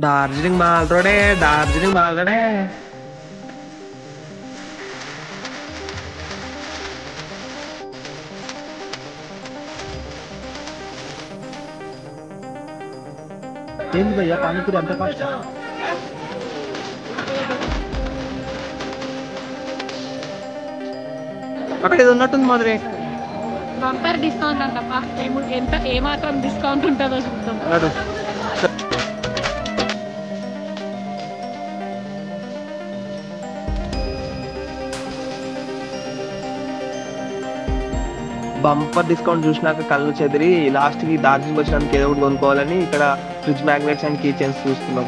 Darjeeling mall రోడే, Darjeeling mall రోడే. ఏంది భయ్యా పానీపూరి అంత కాస్ట్? అక్కడ ఇది ఉన్నట్టుంది మాదిరి. బంపర్ డిస్కౌంట్ అంటప్ప. ఎంత ఏమాత్రం డిస్కౌంట్ ఉంటుందో చూద్దాం. బంపర్ డిస్కౌంట్ చూసినాక కళ్ళు చెదిరి లాస్ట్ కి డార్జిలింగ్ వచ్చినందుకు ఏదో ఒకటి కొనుక్కోవాలని ఇక్కడ fridge magnets and key chains చూస్తున్నాం.